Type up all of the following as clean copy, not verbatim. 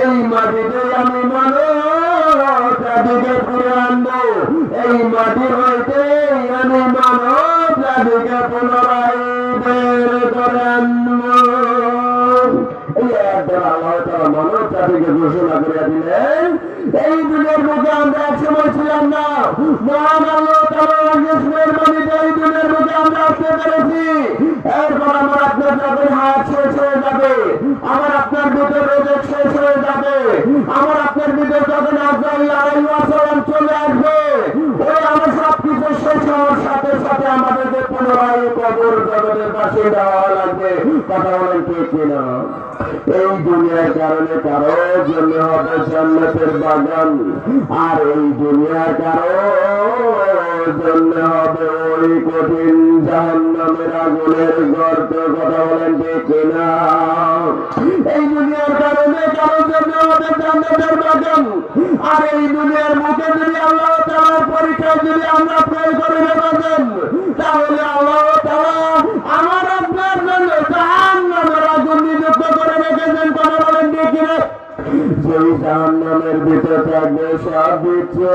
এই মাটিতে আমি মানব জাতিকে ফিরে আনবো, এই মাটি হইতে আমি মানব জাতিকে পুনরায় বের করে আনবো। এই একবার আল্লাহ তাআলা মানব জাতিকে ঘোষণা করে দিলেন, এই দুনিয়ার মুখে আমরা একসময় ছিলাম না, মহান আল্লাহ তাআলার মেহেরবানিতে এই দুনিয়ার মুখে আমরা আসতে পেরেছি। এরপর আমার আপনার যখন হাত শেষ হয়ে যাবে, আমার আপনার ভিতরে রোজক শেষ হয়ে যাবে, আমার আপনার ভিতরে যখন আজরাইল আলাইহিস সালাম চলে আসবে, ওই আমার সবকিছু শেষ হওয়ার সাথে সাথে আমাদেরকে পুনরায় কবর জগতের পাশে দেওয়া লাগবে। কথা বলেন ঠিক কিনা? এই দুনিয়ার কারণে কারো জন্য হবে জান্নাতের বাগান, আর এই দুনিয়ার কারো জন্য হবে ওই কঠিন জাহান্নামের আগুনের গর্ত। কথা বলেন ঠিক কিনা? এই দুনিয়ার কারণে কারো জন্য হবে জান্নাতের বাগান, আর এই দুনিয়ার মুখে যদি আল্লাহ তাআলার পরীক্ষায় যদি আমরা ফেল করে নেবেন, তাহলে আল্লাহ তাআলা আমার আপনার জন্য জাহান্নামের আগুন নিযুক্ত করে রেখেছেন। কথা বলেন ঠিক কিনা? যেই জাহান্নামের ভিতরে থাকবে সব বিচ্ছু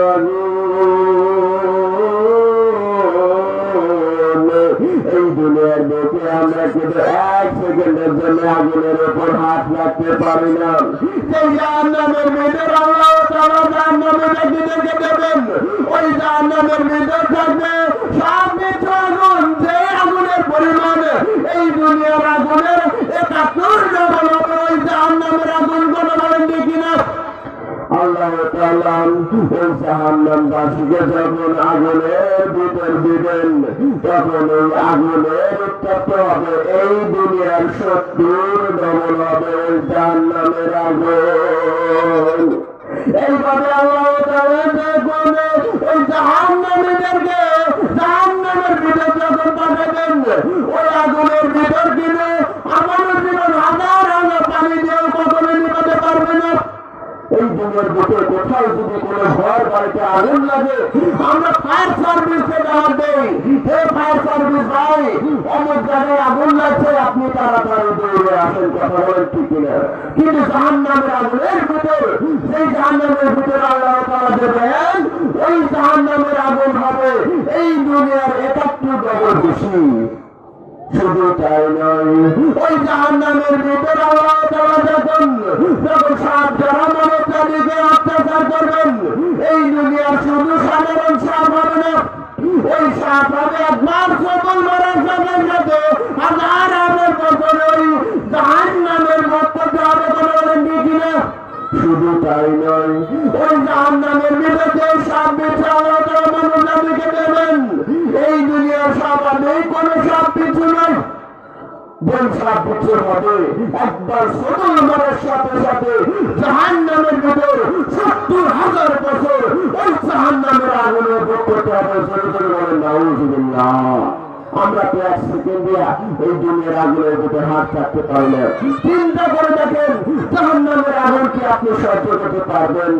এই দুনিয়ার বুকে আমরা কিন্তু এক সেকেন্ডের জন্য আগুনের উপর হাত রাখতে পারি না। সেই জাহান্নামের ভিতর আল্লাহ তাআলা জাহান্নামের ব্যক্তিদেরকে দেবেন, ওই জাহান্নামের ভিতর থাকবে সব বিচ্ছু আগুন, যে আগুনের পরিমাণ এই দুনিয়ার আগুনের ৭১ ডবল হবে ওই জাহান্নামের আগুন। কথা বলেন ঠিক কিনা? আল্লাহ তাআলা ওই জাহান্নামবাসীকে যখন আগুনের ভিতর দিবেন, তখন ওই আগুনের উত্তপ্ত হবে এই দুনিয়ার ৭০ ডবল হবে ওই জাহান্নামের আগুন। এইভাবে আল্লাহ তাআলা যখন ওই জাহান্নামীদেরকে জাহান্নামের ভিতর যখন পাঠাবেন, ওই আগুনের ভিতর কিনে আমাদের জীবন হাজার হাজার পানি দিয়েও কখনো নিভাতে পারবে না। এই দুনিয়ার বুকে কোথাও যদি কোনো ঘর বাড়িতে আগুন লাগে, আমরা ফায়ার সার্ভিসকে জবাব দেই, হে ফায়ার সার্ভিস ভাই, অমুক জায়গায় আগুন লাগছে, আপনি তাড়াতাড়ি দৌড়ে আসেন। কথা বলেন ঠিক কিনা? কিন্তু জাহান্নামের আগুনের ভিতর, সেই জাহান্নামের ভিতরে আল্লাহ তাআলা দেবেন, ওই জাহান্নামের আগুন হবে এই দুনিয়ার ৭১ ডবল বেশি। শুধু তাই নয়, ওই জাহান্নামের ভিতরে আল্লাহ তাআলা যখন সাপ যারা মানব জাতিকে অত্যাচার করবেন, এই দুনিয়ার শুধু সাধারণ সাপ হবে না, ওই সাপ হবে একবার সকল মারার সাথে সাথে হাজার হাজার বছর ওই জাহান্নামের বক্তব্য হবে। কোনো বলেন ঠিক কিনা? শুধু তাই নয়, ওই জাহান্নামের ভিতরে সাপ বিচ্ছু আল্লাহ তাআলা মানব জাতিকে দেবেন, এই দুনিয়ার সাপ আর নেই কোনো সাপ বিচ্ছু নয়। বল সাপ বিচ্ছুর হবে একবার সকল মারার সাথে সাথে জাহান্নামের ভিতর ৭০,০০০ বছর ওই জাহান্নামের আগুনে ভোগ করতে হবে। জোরে জোরে বলেন নাউযুবিল্লাহ। আমরা তো এক সেকেন্ড দিয়া এই দুনিয়ার আগুনের ভিতরে হাত রাখতে পারি না। চিন্তা করে দেখেন জাহান্নামের আগুন কি আপনি সহ্য করতে পারবেন?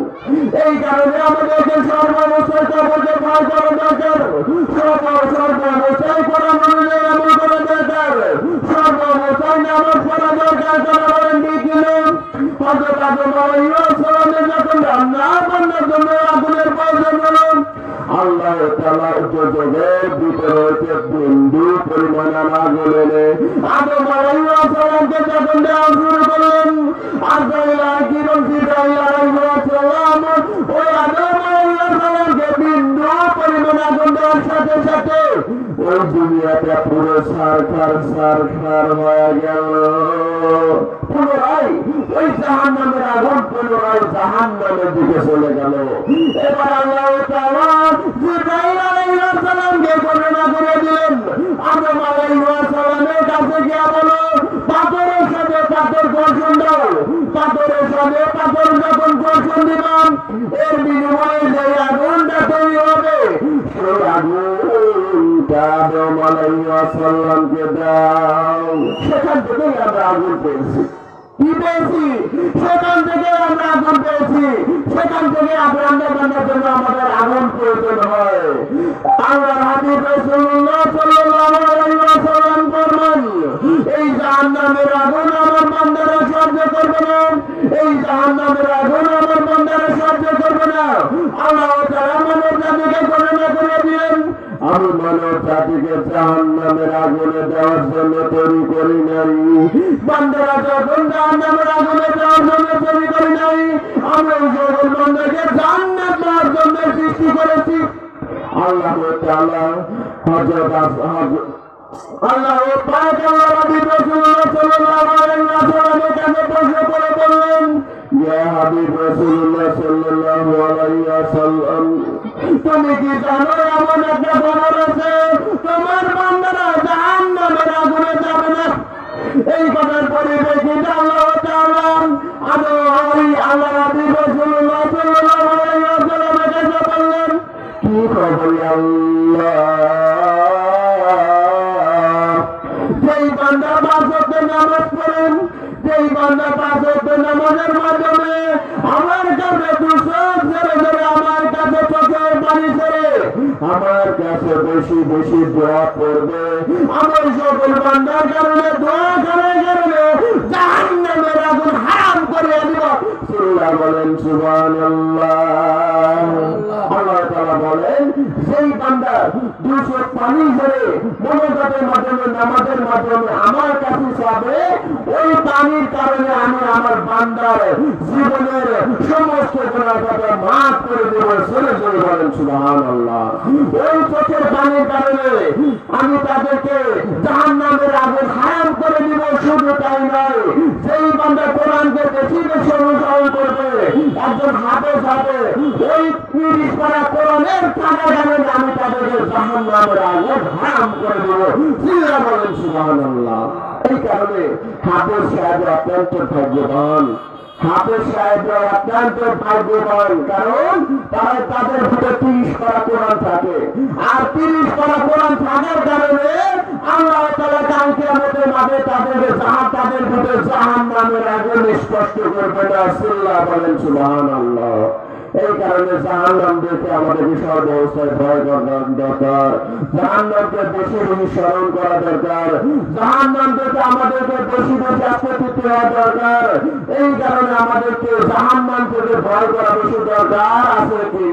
এই কারণে আমাদেরকে সর্বাবস্থায় কবরকে ভয় করা দরকার, সর্বাবস্থায় করা মানুষের আমল করা দরকার, সর্বাবস্থায় নামাজ পড়া দরকার। করা বলেন ঠিক কিনা? হযরত আদম আলাইহিস সালামের যখন রান্না বান্নার জন্য আগুনের প্রয়োজন হলো, আল্লাহ তাআলা জগতের ভিতরে বিন্দু পরিমাণ আগুন এনে আদম আলাইহিস সালামকে যখন দেওয়া শুরু করলেন, আজরাইল জিবরাইল আলাইহিস সালাম ওই আদম আলাইহিস সালামকে বিন্দু পরিমাণ আগুন দেওয়ার সাথে সাথে ওই দুনিয়াটা পুরো সারখার হয়ে গেল। পুনরায় ওই জাহান্নামের আগুন পুনরায় জাহান্নামের দিকে চলে গেল। এবার আল্লাহ তাআলা জিবরাইল আলাইহিস সালামকে ঘোষণা করে দিলেন, আদম আলাইহিস সালামের কাছে গিয়ে বলো, পাথরের সাথে পাথর ঘর্ষণ দাও, পাথরের সাথে পাথর যখন ঘর্ষণ দিলাম, এর বিনিময়ে যে আগুনটা তৈরি হবে, সেই আগুনটা আদম আলাইহিস সালামকে দাও। সেখান থেকেই আমরা আগুন পেয়েছি। কি পেয়েছি? সেখান থেকে আমরা আগুন পেয়েছি। সেখান থেকে আগুনের জন্য আমাদের আগুন প্রয়োজন হয়। আল্লাহর হাবিব রাসূলুল্লাহ সাল্লাল্লাহু আলাইহি ওয়াসাল্লাম ফরমান, এই জাহান্নামের আগুন আমার বান্দারা সহ্য করবে না, এই জাহান্নাম জাহান্নামের আগুন আমার বান্দারা সহ্য করবে না। আল্লাহ তাআলা মানব জাতিকে গণনা করে দিলেন, আমি মানব জাতিকে জাহান্নামের আগুনে দেওয়ার জন্য তৈরি করি নাই। বান্দারা যখন জাহান্নামের আগুনে দেওয়ার জন্য তৈরি করি নাই, আমি সকল বান্দাকে জান্নাত দেওয়ার জন্য সৃষ্টি করেছি। আল্লাহ তাআলা আল্লাহ পাক আল্লাহর হাবিব রাসূলুল্লাহ সাল্লাল্লাহু আলাইহি ওয়াসাল্লামের কাছে প্রশ্ন করে বললেন, ইয়া হাবিব রাসূলুল্লাহ সাল্লাল্লাহু আলাইহি ওয়াসাল্লাম, তুমি কি জানো এমন একটা খবর আছে তোমার বান্দারা জাহান্নামের আগুনে যাবে না? এই কথার পরিপ্রেক্ষিতে আল্লাহ তাআলা আল্লাহর হাবিব রাসূলুল্লাহ সাল্লাল্লাহু আলাইহি ওয়াসাল্লামের কাছে বললেন, কি খবর আল্লাহ? যেই বান্দা 5 ওয়াক্ত নামাজ পড়েন, যেই বান্দা 5 ওয়াক্ত নামাজের মাধ্যমে আমার কাছে দুসব ছেড়ে ধরে আমার কাছে চোখের পানি ছেড়ে আমার কাছে বেশি বেশি দোয়া করবে, আমার সকল বান্দার কারণে দোয়া করার কারণে জাহান্নামের আগুন হারাম করে দিব। সুবহানাল্লাহ বলেন, সুবহানাল্লাহ। আল্লাহ তাআলা বলেন, যেই বান্দা 200 পানি ছেড়ে মনোজাতের মাধ্যমে নামাজের মাধ্যমে আমার কাছে যাবে, ওই পানির কারণে আমি আমার বান্দার জীবনের সমস্ত গুনাহকে মাফ করে দেব। জোরে জোরে বলেন সুবহানাল্লাহ। ওই চোখের পানির কারণে আমি তাদেরকে জাহান্নামের আগুন হারাম করে দিব। শুধু তাই নয়, যেই বান্দা কোরআনকে বেশি বেশি অনুসরণ করবে, একজন হাফেজ হবে, ওই 30 পারা কোরআনের থাকার কারণে আমি তাদেরকে জাহান্নামের আগুন হারাম করে দেব। জিল্লা বলেন সুবহানাল্লাহ। এই কারণে হাফেজ সাহেব অত্যন্ত ভাগ্যবান, হাফেজ সাহেবরা অত্যন্ত ভাগ্যবান, কারণ তারা তাদের ভিতরে 30 পারা কোরআন থাকে, আর 30 পারা কোরআন থাকার কারণে আল্লাহ তাআলা কাল কিয়ামতের মাঠে তাদের ভিতরে জাহান্নামের আগুন স্পষ্ট করবে না। আল্লাহ বলেন সুবহানাল্লাহ। এই কারণে জাহান্নাম দেখে আমাদেরকে সর্বাবস্থায় ভয় করা দরকার, জাহান্নামকে বেশি বেশি স্মরণ করা দরকার, জাহান্নাম দেখে আমাদেরকে বেশি বেশি আত্মতৃপ্ত হওয়া দরকার। এই কারণে আমাদেরকে জাহান্নাম থেকে ভয় করা বেশি দরকার আছে কি?